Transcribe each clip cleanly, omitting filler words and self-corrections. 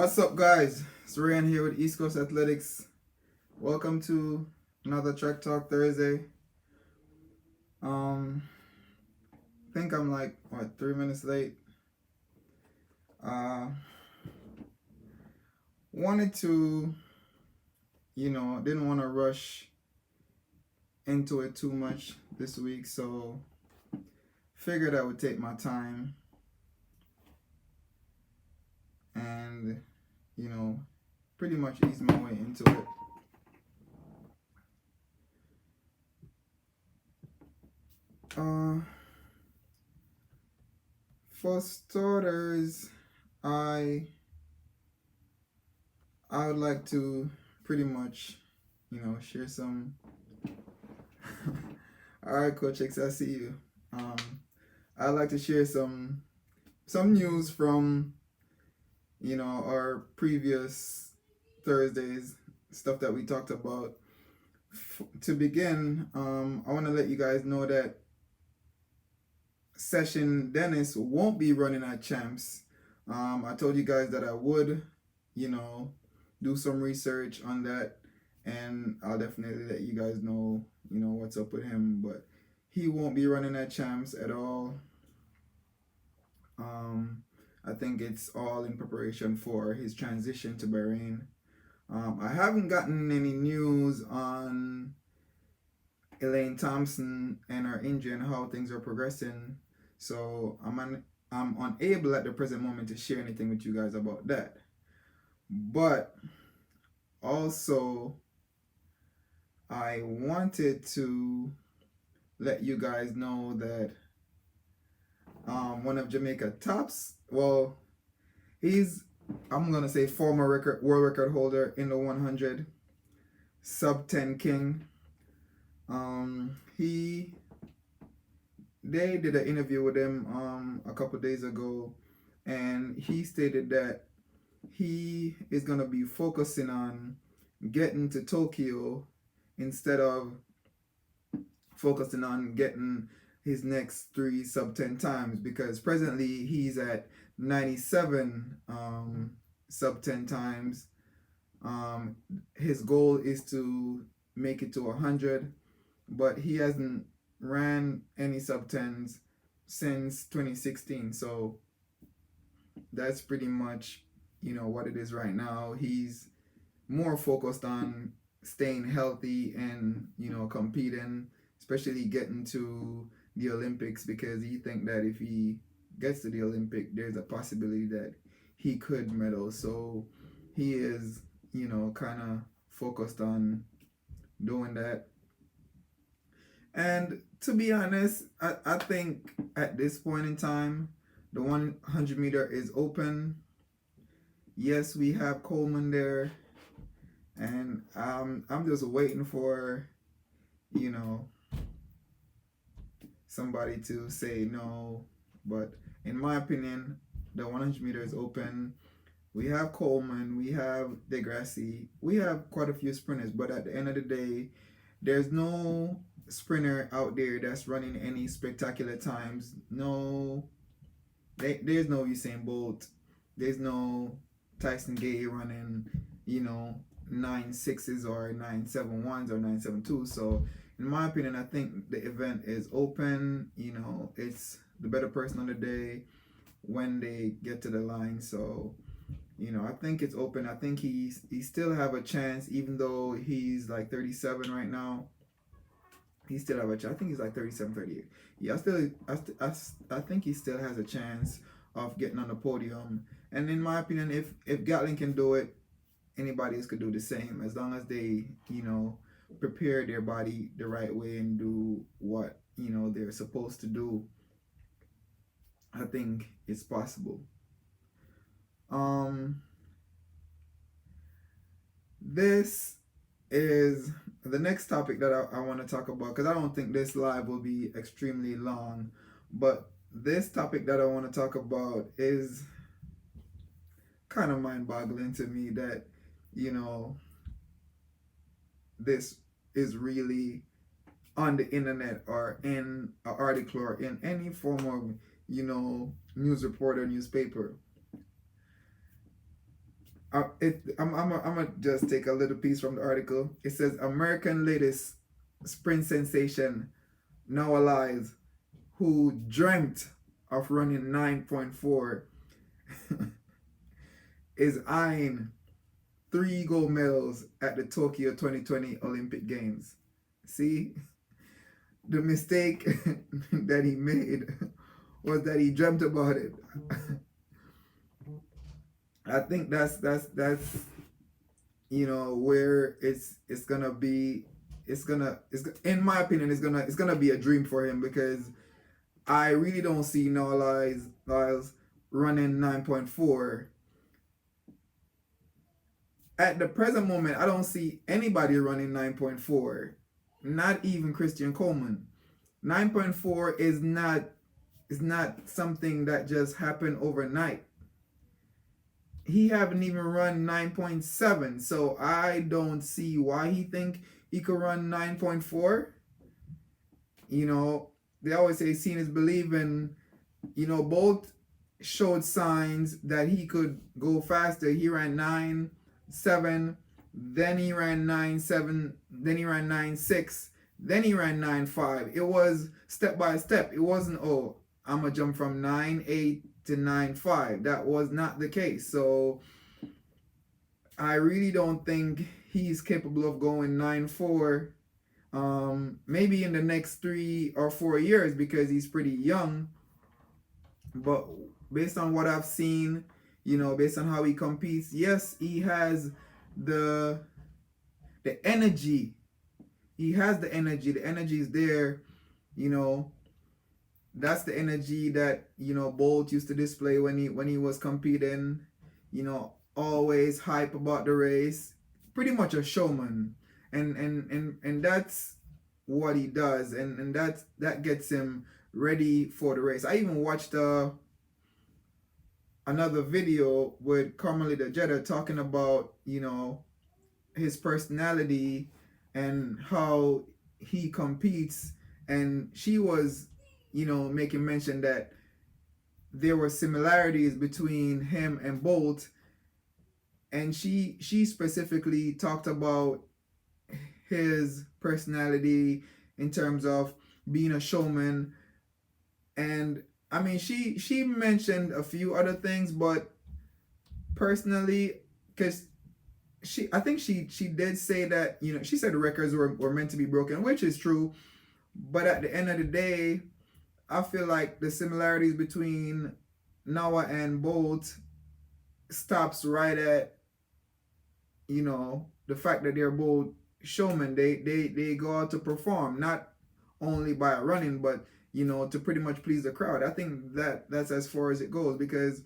What's up, guys? It's Ryan here with East Coast Athletics. Welcome to another Track Talk Thursday. I think I'm like 3 minutes late. Wanted to, didn't want to rush into it too much this week, so figured I would take my time and, pretty much ease my way into it. For starters, I would like to pretty much, share some. All right, Coach X, I see you. I'd like to share some news from our previous Thursdays, stuff that we talked about. To begin, I want to let you guys know that Session Dennis won't be running at Champs. I told you guys that I would, do some research on that, and I'll definitely let you guys know, what's up with him. But he won't be running at Champs at all. I think it's all in preparation for his transition to Bahrain. I haven't gotten any news on Elaine Thompson and her injury and how things are progressing, so I'm unable at the present moment to share anything with you guys about that. But also, I wanted to let you guys know that one of Jamaica tops, well, he's, I'm gonna say, former world record holder in the 100 sub 10 king. They did an interview with him a couple days ago, and he stated that he is gonna be focusing on getting to Tokyo instead of focusing on getting his next 3 sub 10 times, because presently he's at 97 sub 10 times. His goal is to make it to 100, but he hasn't ran any sub 10s since 2016, so that's pretty much what it is right now. He's more focused on staying healthy and competing, especially getting to the Olympics, because he think that if he gets to the Olympic, there's a possibility that he could medal. So he is kind of focused on doing that. And to be honest, I think at this point in time, the 100 meter is open. Yes, we have Coleman there, and I'm just waiting for somebody to say no. But in my opinion, the 100 meter is open. We have Coleman, we have Degrassi, we have quite a few sprinters, but at the end of the day, there's no sprinter out there that's running any spectacular times. There's no Usain Bolt, there's no Tyson Gay running 9.6s or 9.71s or 9.72. So in my opinion, I think the event is open. It's the better person on the day when they get to the line. So I think it's open. I think he still have a chance, even though he's like 37 right now. He still have a chance. I think he's like 37, 38. Yeah, I think he still has a chance of getting on the podium. And in my opinion, if Gatlin can do it, anybody else could do the same, as long as they prepare their body the right way and do what they're supposed to do. I think it's possible. This is the next topic that I want to talk about, because I don't think this live will be extremely long, but this topic that I want to talk about is kind of mind-boggling to me, that this is really on the internet or in an article or in any form of news report or newspaper. I'm gonna just take a little piece from the article. It says American latest sprint sensation now alive, who dreamt of running 9.4, is eyeing 3 gold medals at the Tokyo 2020 Olympic Games. See, the mistake that he made was that he dreamt about it. I think that's where it's gonna be. It's in my opinion it's gonna be a dream for him, because I really don't see Noah Lyles running 9.4 at the present moment. I don't see anybody running 9.4, not even Christian Coleman. 9.4 is not something that just happened overnight. He haven't even run 9.7, so I don't see why he think he could run 9.4. They always say seeing is believing. Both showed signs that he could go faster. He ran 9.7, then he ran 9.7, then he ran 9.6, then he ran 9.5. It was step by step. It wasn't, oh, I'm going to jump from 9.8 to 9.5. That was not the case. So I really don't think he's capable of going 9.4 maybe in the next 3 or 4 years, because he's pretty young. But based on what I've seen, based on how he competes, yes, he has the energy. He has the energy. The energy is there. That's the energy that Bolt used to display when he was competing. Always hype about the race. Pretty much a showman, and that's what he does, and that gets him ready for the race. I even watched another video with Carmelita Jeter talking about his personality and how he competes, and she was making mention that there were similarities between him and Bolt, and she specifically talked about his personality in terms of being a showman. And I mean, she mentioned a few other things, but personally, because I think she did say that she said the records were meant to be broken, which is true. But at the end of the day, I feel like the similarities between Noah and Bolt stops right at the fact that they're both showmen. They go out to perform, not only by running, but to pretty much please the crowd. I think that's as far as it goes, because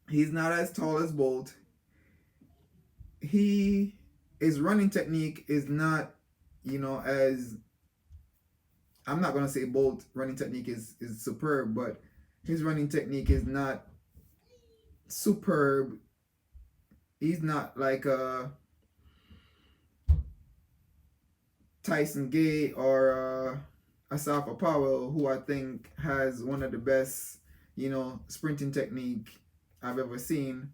he's not as tall as Bolt. His running technique is not, as, I'm not gonna say Bolt running technique is superb, but his running technique is not superb. He's not like Tyson Gay or Asafa Powell, who I think has one of the best, sprinting technique I've ever seen.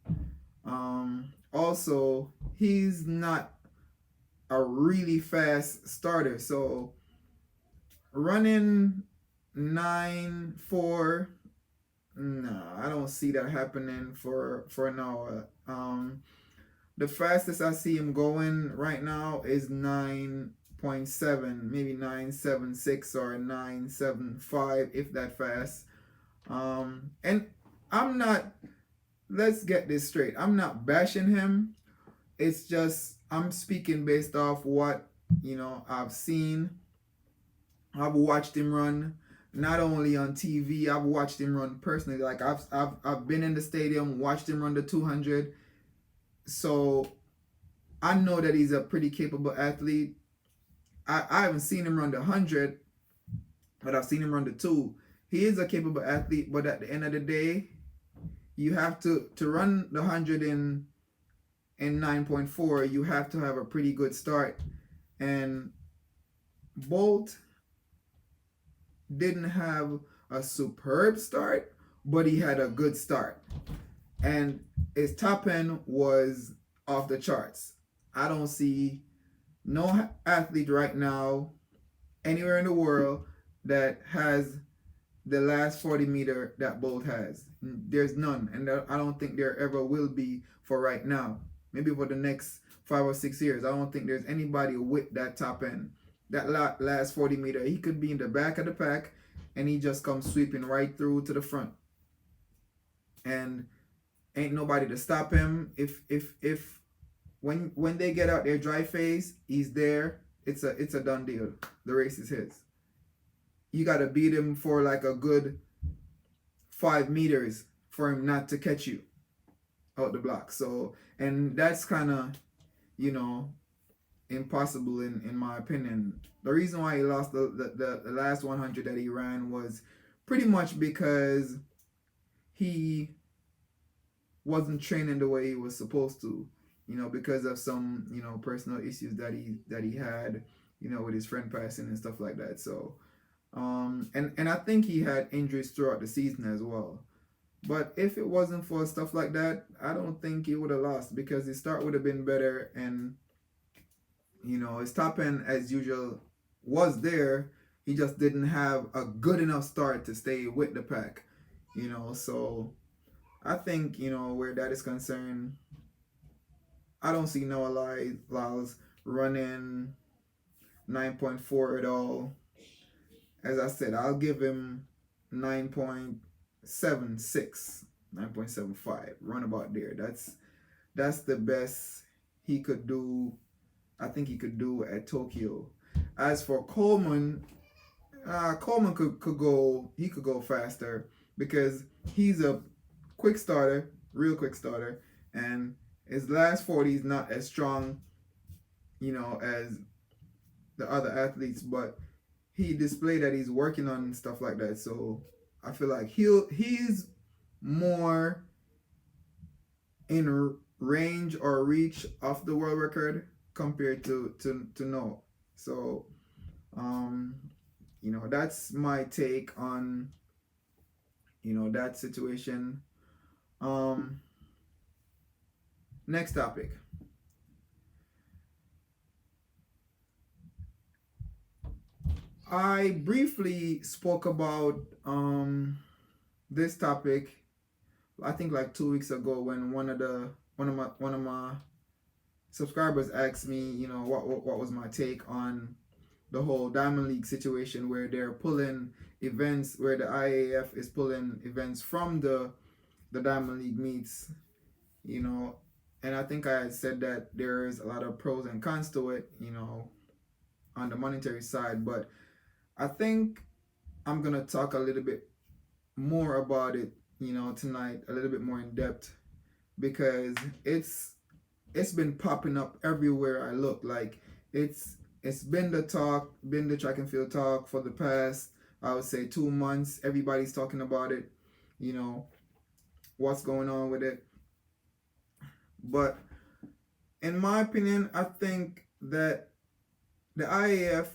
Also, he's not a really fast starter, so running 9.4, no, I don't see that happening for Noah. The fastest I see him going right now is 9.7, maybe 9.76 or 9.75, if that fast. And I'm not, let's get this straight, I'm not bashing him. It's just I'm speaking based off what I've seen. I've watched him run, not only on TV. I've watched him run personally. Like I've been in the stadium, watched him run the 200. So I know that he's a pretty capable athlete. I haven't seen him run the 100, but I've seen him run the 2. He is a capable athlete, but at the end of the day, you have to run the 100 in 9.4, you have to have a pretty good start. And Bolt didn't have a superb start, but he had a good start. and his top end was off the charts. I don't see no athlete right now anywhere in the world that has the last 40 meter that Bolt has. There's none, and I don't think there ever will be for right now. Maybe for the next 5 or 6 years, I don't think there's anybody with that top end. That last 40 meter, he could be in the back of the pack, and he just comes sweeping right through to the front, and ain't nobody to stop him. If when they get out their dry phase, he's there. It's a done deal. The race is his. You got to beat him for like a good 5 meters for him not to catch you out the block. So, and that's kind of, you know, impossible in my opinion. The reason why he lost the last 100 that he ran was pretty much because he wasn't training the way he was supposed to, because of some, personal issues that he had, with his friend passing and stuff like that. So, and I think he had injuries throughout the season as well. But if it wasn't for stuff like that, I don't think he would have lost, because his start would have been better, and his top end as usual was there. He just didn't have a good enough start to stay with the pack. So I think, where that is concerned, I don't see Noah Lyles running 9.4 at all. As I said, I'll give him 9.76, 9.75, run about there. That's the best he could do. I think he could do at Tokyo. As for Coleman, Coleman could go. He could go faster, because he's a quick starter, real quick starter, and his last 40 is not as strong, as the other athletes, but he displayed that he's working on stuff like that. So I feel like he's more in range or reach of the world record compared to Noah. So that's my take on that situation. Next topic. I briefly spoke about this topic, I think like 2 weeks ago, when one of my subscribers asked me, what was my take on the whole Diamond League situation, where they're pulling events, where the IAF is pulling events from the Diamond League meets, and I think I had said that there's a lot of pros and cons to it, on the monetary side, but I think I'm gonna talk a little bit more about it, tonight, a little bit more in depth, because it's been popping up everywhere I look. Like it's been the talk, been the track and field talk for the past, I would say, 2 months. Everybody's talking about it, what's going on with it. But in my opinion, I think that the IAF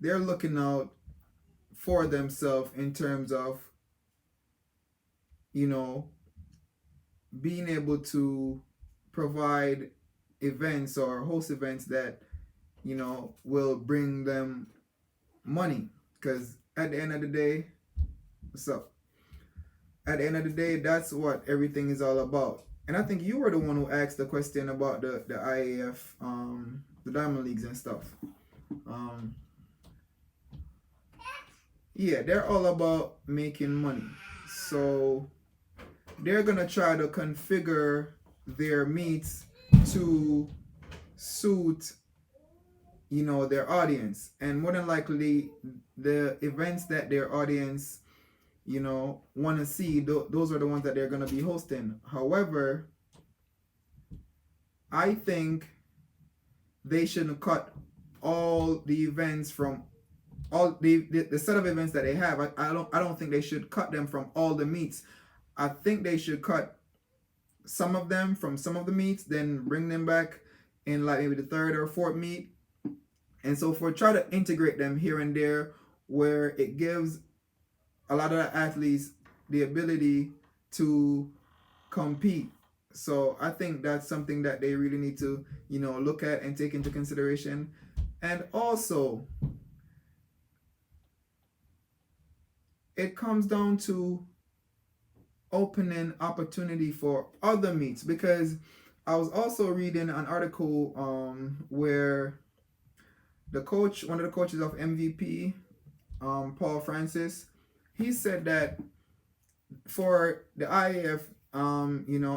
they're looking out for themselves in terms of, being able to provide events or host events that, will bring them money. Because at the end of the day, at the end of the day, that's what everything is all about. And I think you were the one who asked the question about the IAF, the Diamond Leagues and stuff. Yeah, they're all about making money. So they're going to try to configure their meets to suit, their audience. And more than likely, the events that their audience, want to see, those are the ones that they're going to be hosting. However, I think they shouldn't cut all the events from all the set of events that they have. I don't think they should cut them from all the meets. I think they should cut some of them from some of the meets, then bring them back in like maybe the third or fourth meet, and so forth. Try to integrate them here and there, where it gives a lot of the athletes the ability to compete. So I think that's something that they really need to, look at and take into consideration. And also, it comes down to opening opportunity for other meets, because I was also reading an article where one of the coaches of MVP, Paul Francis, he said that for the IAF,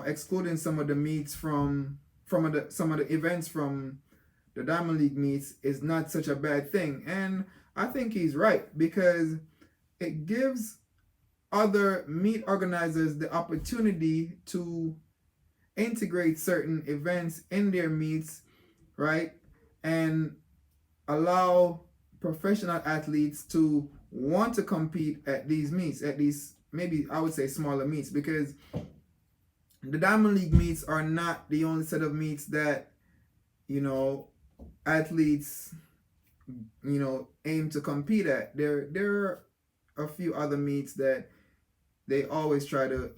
excluding some of the meets from some of the events from the Diamond League meets is not such a bad thing, and I think he's right, because it gives other meet organizers the opportunity to integrate certain events in their meets, right? And allow professional athletes to want to compete at these meets, at these, maybe I would say, smaller meets, because the Diamond League meets are not the only set of meets that, athletes, aim to compete at. There are a few other meets that they always try to,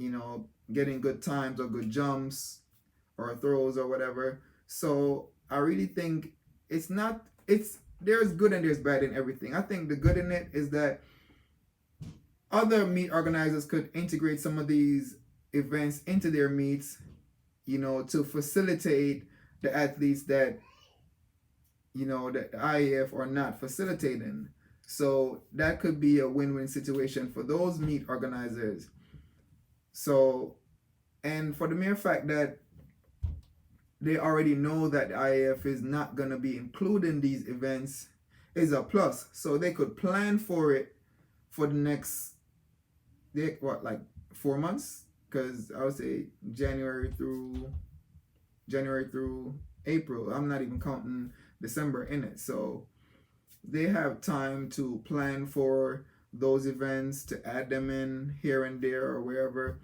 get in good times or good jumps or throws or whatever. So I really think it's there's good and there's bad in everything. I think the good in it is that other meet organizers could integrate some of these events into their meets, to facilitate the athletes that, that the IAF are not facilitating. So that could be a win-win situation for those meet organizers. So, and for the mere fact that they already know that the IAF is not going to be including these events is a plus. So they could plan for it for the next, like 4 months? Because I would say January through April. I'm not even counting December in it. So they have time to plan for those events, to add them in here and there or wherever,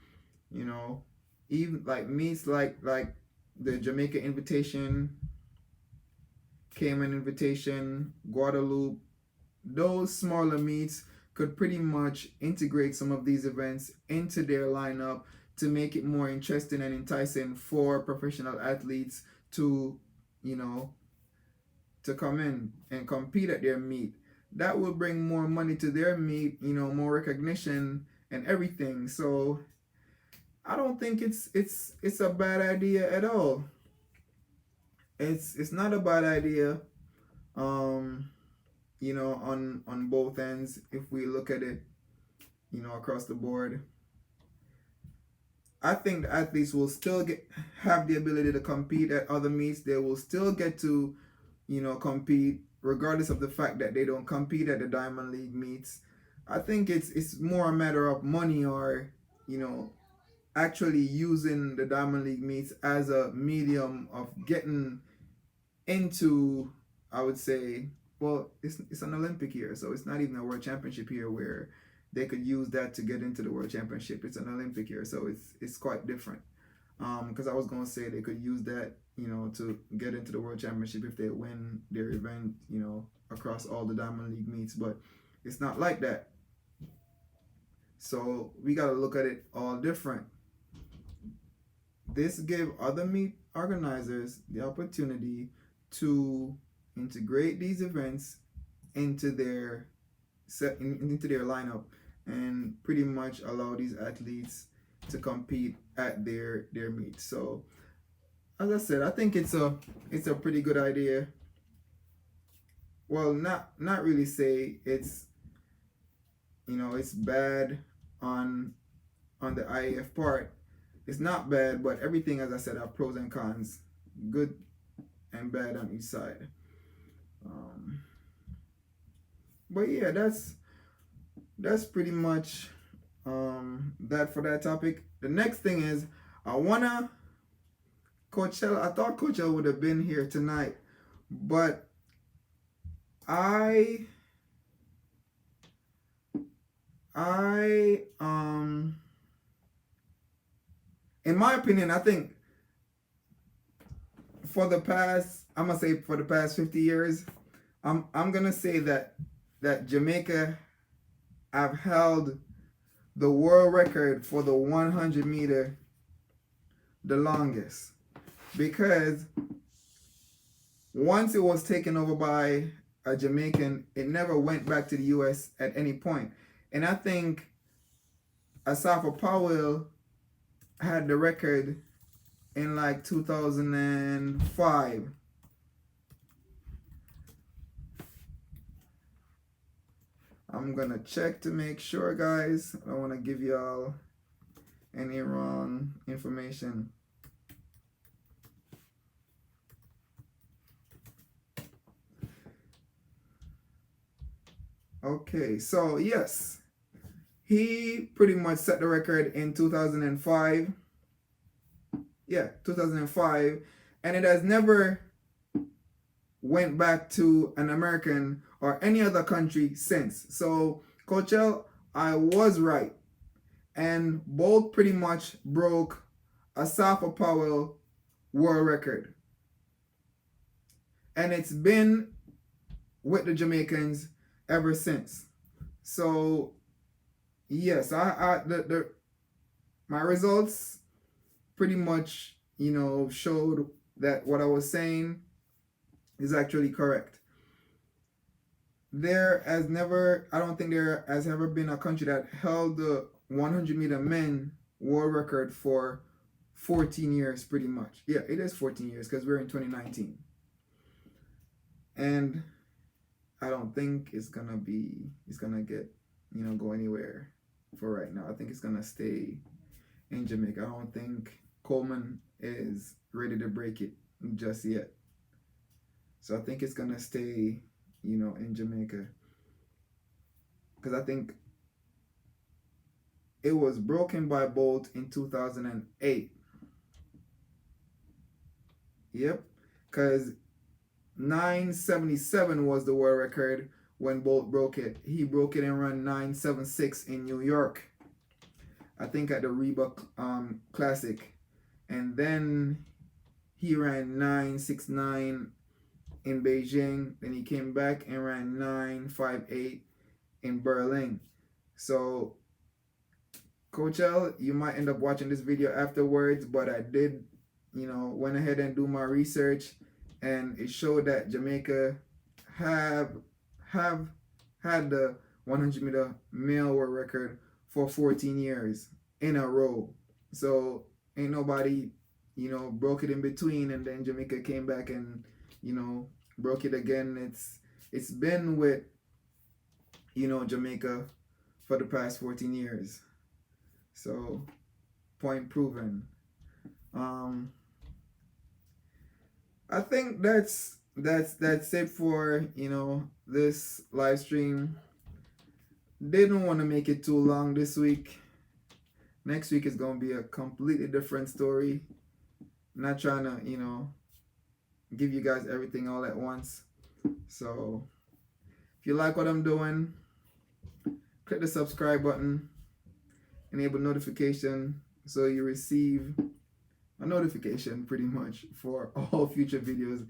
even like meets like the Jamaica Invitation, Cayman Invitation, Guadeloupe. Those smaller meets could pretty much integrate some of these events into their lineup to make it more interesting and enticing for professional athletes to, to come in and compete at their meet. That will bring more money to their meet, more recognition and everything. So I don't think it's a bad idea at all. It's not a bad idea. Um, on both ends, if we look at it, across the board. I think the athletes will still have the ability to compete at other meets. They will still get to, compete regardless of the fact that they don't compete at the Diamond League meets. I think it's more a matter of money, or, actually using the Diamond League meets as a medium of getting into, I would say, well, it's an Olympic year, so it's not even a World Championship year where they could use that to get into the World Championship. It's an Olympic year, so it's quite different. Because I was gonna say they could use that, to get into the World Championship if they win their event, across all the Diamond League meets, but it's not like that. So we gotta look at it all different. This give other meet organizers the opportunity to integrate these events into their into their lineup, and pretty much allow these athletes to compete at their meets. So as I said, I think it's a pretty good idea. Well, not really say it's bad on the IAF part. It's not bad, but everything, as I said, have pros and cons, good and bad on each side. But yeah, that's pretty much that for that topic. The next thing is I thought Coachella would have been here tonight, but I in my opinion, I think for the past 50 years, I'm gonna say that Jamaica have held the world record for the 100 meter the longest, because once it was taken over by a Jamaican, it never went back to the US at any point. And I think Asafa Powell had the record in like 2005. I'm gonna check to make sure, guys. I don't want to give y'all any wrong information. Okay, so yes, he pretty much set the record in 2005. Yeah, 2005, and it has never went back to an American or any other country since. So, Coach L, I was right, and both pretty much broke Asafa Powell world record, and it's been with the Jamaicans ever since. So yes, my results pretty much, showed that what I was saying is actually correct. I don't think there has ever been a country that held the 100-meter men world record for 14 years, pretty much. Yeah, it is 14 years because we're in 2019. And I don't think it's gonna get, go anywhere for right now. I think it's gonna stay in Jamaica. I don't think Coleman is ready to break it just yet. So I think it's gonna stay, in Jamaica. Because I think it was broken by Bolt in 2008. Yep. Because 977 was the world record when Bolt broke it. He broke it and ran 976 in New York, I think at the Reebok Classic. And then he ran 969 in Beijing. Then he came back and ran 958 in Berlin. So, Coach L, you might end up watching this video afterwards, but I did, went ahead and do my research, and it showed that Jamaica have had the 100-meter male world record for 14 years in a row. So ain't nobody, broke it in between, and then Jamaica came back and, broke it again. It's been with, Jamaica for the past 14 years. So point proven. I think that's it for this live stream. Didn't want to make it too long this week. Next week is gonna be a completely different story. Not trying to give you guys everything all at once. So if you like what I'm doing, click the subscribe button, enable notification so you receive a notification pretty much for all future videos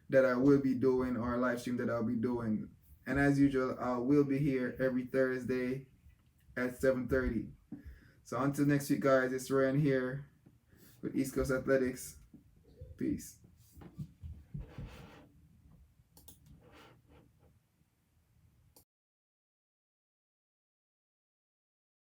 that I will be doing or live stream that I'll be doing. And as usual, I will be here every Thursday at 7:30. So until next week, guys, it's Ryan here with East Coast Athletics. Peace.